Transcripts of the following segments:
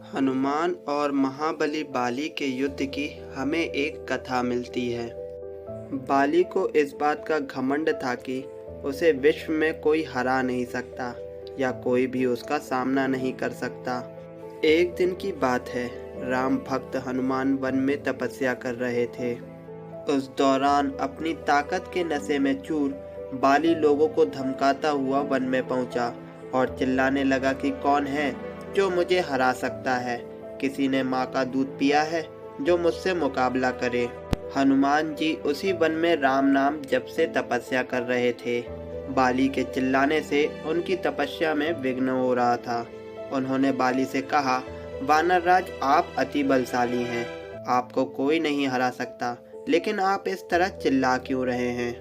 हनुमान और महाबली बाली के युद्ध की हमें एक कथा मिलती है। बाली को इस बात का घमंड था कि उसे विश्व में कोई हरा नहीं सकता या कोई भी उसका सामना नहीं कर सकता। एक दिन की बात है, राम भक्त हनुमान वन में तपस्या कर रहे थे। उस दौरान अपनी ताकत के नशे में चूर बाली लोगों को धमकाता हुआ वन में पहुंचा और चिल्लाने लगा कि कौन है जो मुझे हरा सकता है। किसी ने माँ का दूध पिया है जो मुझसे मुकाबला करे। हनुमान जी उसी वन में राम नाम जप से तपस्या कर रहे थे। बाली के चिल्लाने से उनकी तपस्या में विघ्न हो रहा था। उन्होंने बाली से कहा, वानर राज, आप अति बलशाली हैं, आपको कोई नहीं हरा सकता, लेकिन आप इस तरह चिल्ला क्यों रहे हैं।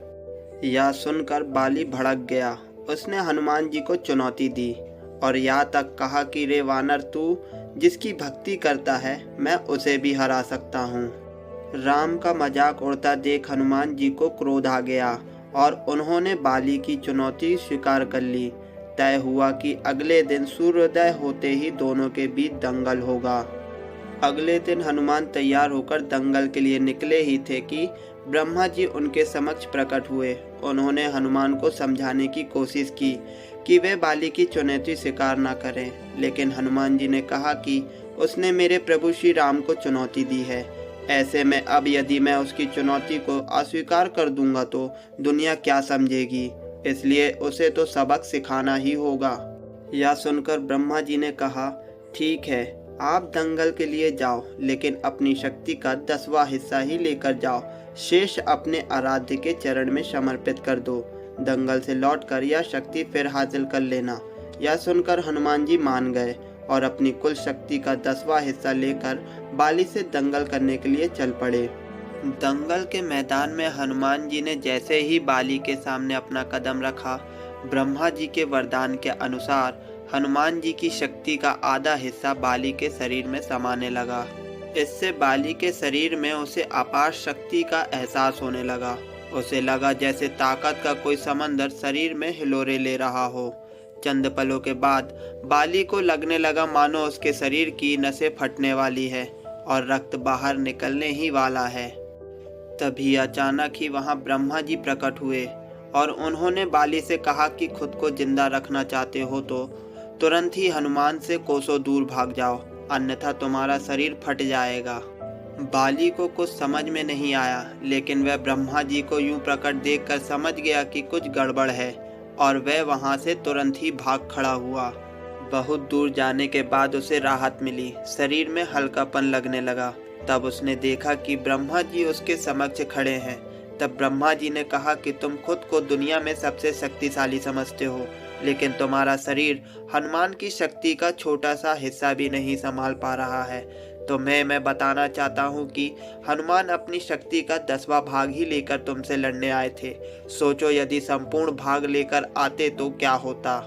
यह सुनकर बाली भड़क गया। उसने हनुमान जी को चुनौती दी और यहाँ तक कहा कि रे वानर, तू जिसकी भक्ति करता है मैं उसे भी हरा सकता हूँ। राम का मजाक उड़ता देख हनुमान जी को क्रोध आ गया और उन्होंने बाली की चुनौती स्वीकार कर ली। तय हुआ कि अगले दिन सूर्योदय होते ही दोनों के बीच दंगल होगा। अगले दिन हनुमान तैयार होकर दंगल के लिए निकले ही थे कि ब्रह्मा जी उनके समक्ष प्रकट हुए। उन्होंने हनुमान को समझाने की कोशिश की कि वे बाली की चुनौती स्वीकार न करें, लेकिन हनुमान जी ने कहा कि उसने मेरे प्रभु श्री राम को चुनौती दी है। ऐसे में अब यदि मैं उसकी चुनौती को अस्वीकार कर दूंगा तो दुनिया क्या समझेगी, इसलिए उसे तो सबक सिखाना ही होगा। यह सुनकर ब्रह्मा जी ने कहा, ठीक है, आप दंगल के लिए जाओ, लेकिन अपनी शक्ति का 10वां हिस्सा ही लेकर जाओ। शेष अपने आराध्य के चरण में समर्पित कर दो। दंगल से लौटकर यह शक्ति फिर हासिल कर लेना। यह सुनकर हनुमान जी मान गए और अपनी कुल शक्ति का 10वां हिस्सा लेकर बाली से दंगल करने के लिए चल पड़े। दंगल के मैदान में हनुमान जी ने जैसे ही बाली के सामने अपना कदम रखा, ब्रह्मा जी के वरदान के अनुसार हनुमान जी की शक्ति का आधा हिस्सा बाली के शरीर में समाने लगा। इससे बाली के शरीर में उसे अपार शक्ति का एहसास होने लगा। उसे लगा जैसे ताकत का कोई समंदर शरीर में हिलोरे ले रहा हो। चंद पलों के बाद बाली को लगने लगा मानो उसके शरीर की नसें फटने वाली है और रक्त बाहर निकलने ही वाला है। तभी अचानक ही वहां ब्रह्मा जी प्रकट हुए और उन्होंने बाली से कहा कि खुद को जिंदा रखना चाहते हो तो तुरंत ही हनुमान से कोसों दूर भाग जाओ, अन्यथा तुम्हारा शरीर फट जाएगा। बाली को कुछ समझ में नहीं आया, लेकिन वह ब्रह्मा जी को यूं प्रकट देखकर समझ गया कि कुछ गड़बड़ है और वह वहां से तुरंत ही भाग खड़ा हुआ। बहुत दूर जाने के बाद उसे राहत मिली, शरीर में हल्कापन लगने लगा। तब उसने देखा कि ब्रह्मा जी उसके समक्ष खड़े हैं। तब ब्रह्मा जी ने कहा कि तुम खुद को दुनिया में सबसे शक्तिशाली समझते हो, लेकिन तुम्हारा शरीर हनुमान की शक्ति का छोटा सा हिस्सा भी नहीं संभाल पा रहा है। तो मैं बताना चाहता हूँ कि हनुमान अपनी शक्ति का 10वां भाग ही लेकर तुमसे लड़ने आए थे। सोचो यदि संपूर्ण भाग लेकर आते तो क्या होता।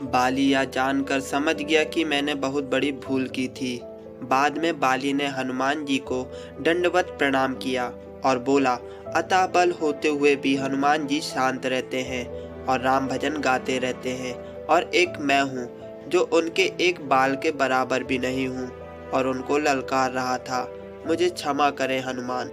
बाली यह जानकर समझ गया कि मैंने बहुत बड़ी भूल की थी। बाद में बाली ने हनुमान जी को दंडवत प्रणाम किया और बोला, अतः बल होते हुए भी हनुमान जी शांत रहते हैं और राम भजन गाते रहते हैं, और एक मैं हूँ जो उनके एक बाल के बराबर भी नहीं हूँ और उनको ललकार रहा था। मुझे क्षमा करें हनुमान।